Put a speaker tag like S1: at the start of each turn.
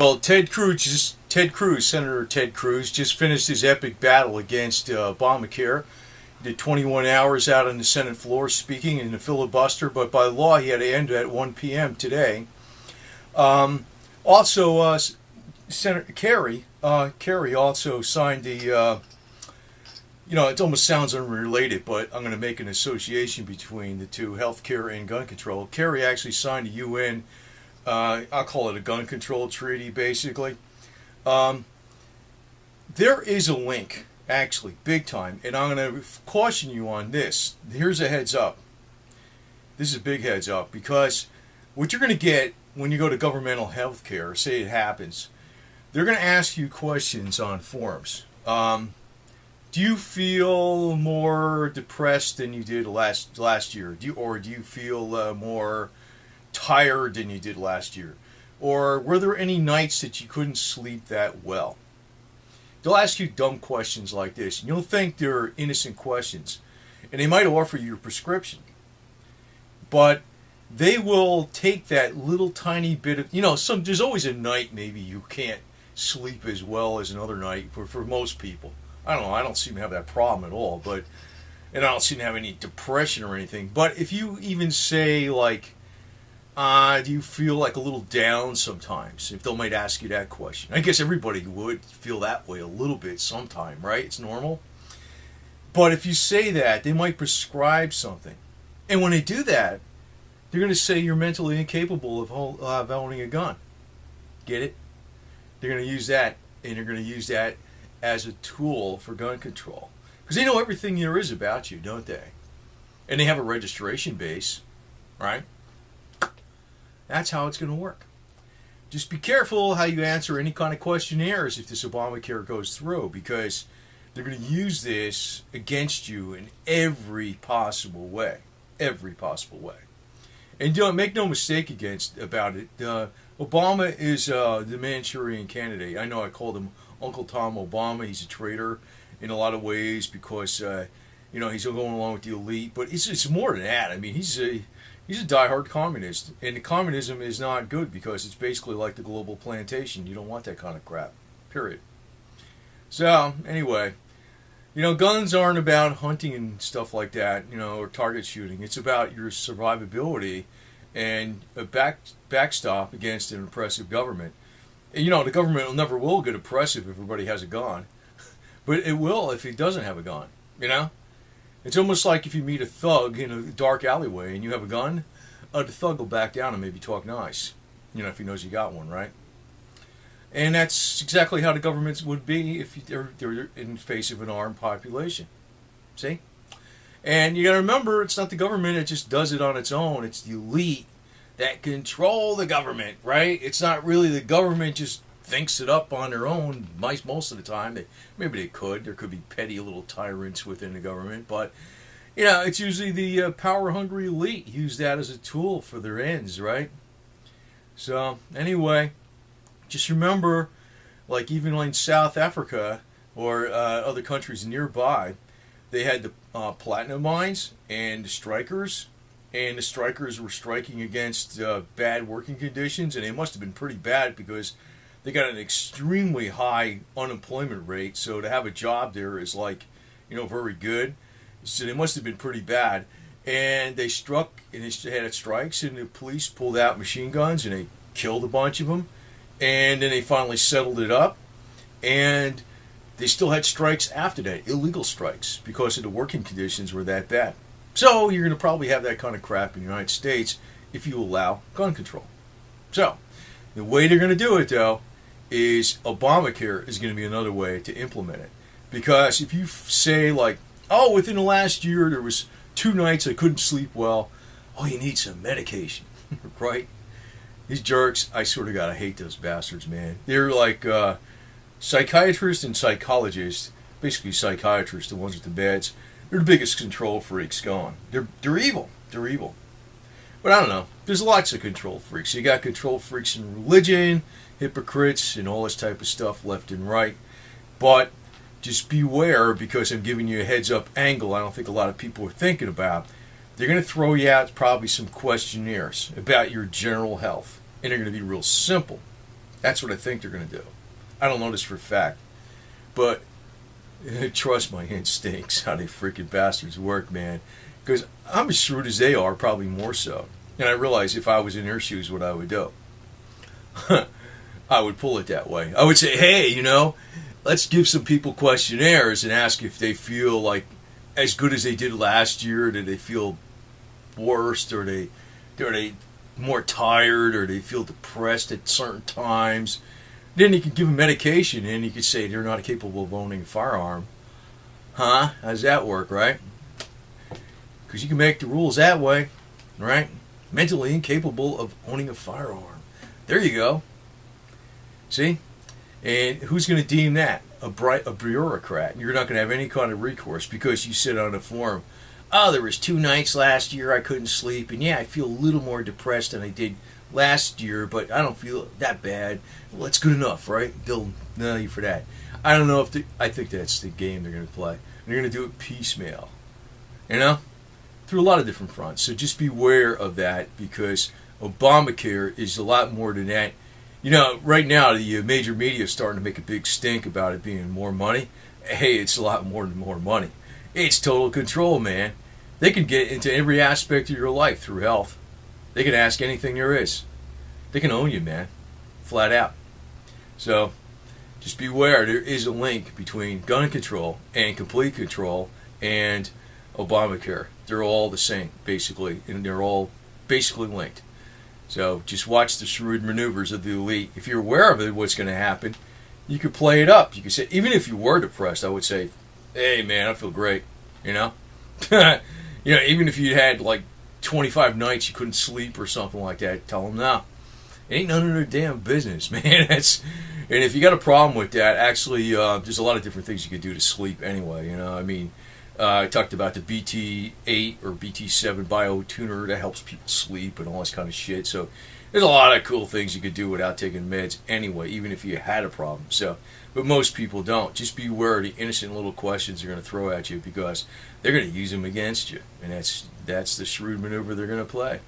S1: Well, Senator Ted Cruz, just finished his epic battle against Obamacare. He did 21 hours out on the Senate floor speaking in the filibuster, but by law he had to end at 1 p.m. today. Also, Senator Kerry also signed the. It almost sounds unrelated, but I'm going to make an association between the two, healthcare and gun control. Kerry actually signed a UN. I'll call it a gun control treaty, basically. There is a link, actually, big time, and I'm going to caution you on this. Here's a heads up. This is a big heads up, because what you're going to get when you go to governmental health care, say it happens, they're going to ask you questions on forums. Do you feel more depressed than you did last year? Do you feel more tired than you did last year? Or were there any nights that you couldn't sleep that well? They'll ask you dumb questions like this, and you'll think they're innocent questions, and they might offer you a prescription. But they will take that little tiny bit of, there's always a night maybe you can't sleep as well as another night for most people. I don't know, I don't seem to have that problem at all, and I don't seem to have any depression or anything. But if you even say, like, do you feel like a little down sometimes? If they might ask you that question. I guess everybody would feel that way a little bit sometime, right? It's normal. But if you say that, they might prescribe something. And when they do that, they're going to say you're mentally incapable of owning a gun. Get it? They're going to use that, and they're going to use that as a tool for gun control. Because they know everything there is about you, don't they? And they have a registration base, right? That's how it's going to work. Just be careful how you answer any kind of questionnaires if this Obamacare goes through, because they're going to use this against you in every possible way. Every possible way. And don't make no mistake about it. Obama is the Manchurian candidate. I know I called him Uncle Tom Obama. He's a traitor in a lot of ways because he's going along with the elite. But it's more than that. I mean, he's a diehard communist, and communism is not good because it's basically like the global plantation. You don't want that kind of crap. Period. So anyway, guns aren't about hunting and stuff like that, or target shooting. It's about your survivability and a backstop against an oppressive government. And, the government never will get oppressive if everybody has a gun. But it will if he doesn't have a gun, It's almost like if you meet a thug in a dark alleyway and you have a gun, the thug will back down and maybe talk nice, if he knows you got one, right? And that's exactly how the governments would be if they're in face of an armed population. See? And you got to remember, it's not the government that just does it on its own. It's the elite that control the government, right? It's not really the government just thinks it up on their own most of the time. Maybe they could. There could be petty little tyrants within the government. But, it's usually the power-hungry elite use that as a tool for their ends, right? So, anyway, just remember, like even in South Africa or other countries nearby, they had the platinum mines and the strikers were striking against bad working conditions, and they must have been pretty bad because they got an extremely high unemployment rate. So to have a job there is like, very good. So they must have been pretty bad. And they struck, and they had strikes, and the police pulled out machine guns, and they killed a bunch of them. And then they finally settled it up. And they still had strikes after that, illegal strikes, because of the working conditions were that bad. So you're going to probably have that kind of crap in the United States if you allow gun control. So the way they're going to do it, though, is Obamacare is going to be another way to implement it. Because if you say, like, within the last year there was 2 nights I couldn't sleep well, you need some medication, right? These jerks, I sort of gotta hate those bastards, man. They're like psychiatrists and psychologists, basically psychiatrists, the ones with the beds. They're the biggest control freaks going. They're evil. They're evil. But I don't know. There's lots of control freaks. You got control freaks in religion, hypocrites, and all this type of stuff left and right. But just beware, because I'm giving you a heads-up angle I don't think a lot of people are thinking about. They're going to throw you out probably some questionnaires about your general health. And they're going to be real simple. That's what I think they're going to do. I don't know this for a fact, but trust my instincts, how they freaking bastards work, man. Because I'm as shrewd as they are, probably more so. And I realize if I was in their shoes, what I would do. I would pull it that way. I would say, hey, let's give some people questionnaires and ask if they feel like as good as they did last year. Do they feel worse? Or are they more tired? Or they feel depressed at certain times? Then you can give them medication and you could say they're not capable of owning a firearm. Huh? How does that work, right? Because you can make the rules that way, right? Mentally incapable of owning a firearm. There you go. See? And who's going to deem that? A bureaucrat. You're not going to have any kind of recourse because you sit on a forum. Oh, there was 2 nights last year I couldn't sleep, and yeah, I feel a little more depressed than I did last year, but I don't feel that bad. Well, that's good enough, right? They'll nail you for that. I don't know if I think that's the game they're going to play. And they're going to do it piecemeal, through a lot of different fronts. So just beware of that because Obamacare is a lot more than that. Right now the major media is starting to make a big stink about it being more money. Hey, it's a lot more than more money. It's total control, man. They can get into every aspect of your life through health. They can ask anything there is. They can own you, man. Flat out. So, just beware. There is a link between gun control and complete control and Obamacare. They're all the same, basically. And they're all basically linked. So, just watch the shrewd maneuvers of the elite. If you're aware of it, what's going to happen, you could play it up. You could say, even if you were depressed, I would say, hey, man, I feel great. Even if you had like 25 nights you couldn't sleep or something like that, tell them no. It ain't none of their damn business, man. And if you got a problem with that, actually, there's a lot of different things you could do to sleep anyway. I talked about the BT8 or BT7 biotuner that helps people sleep and all this kind of shit. So there's a lot of cool things you could do without taking meds anyway, even if you had a problem. But most people don't. Just beware of the innocent little questions they're going to throw at you because they're going to use them against you. And that's the shrewd maneuver they're going to play.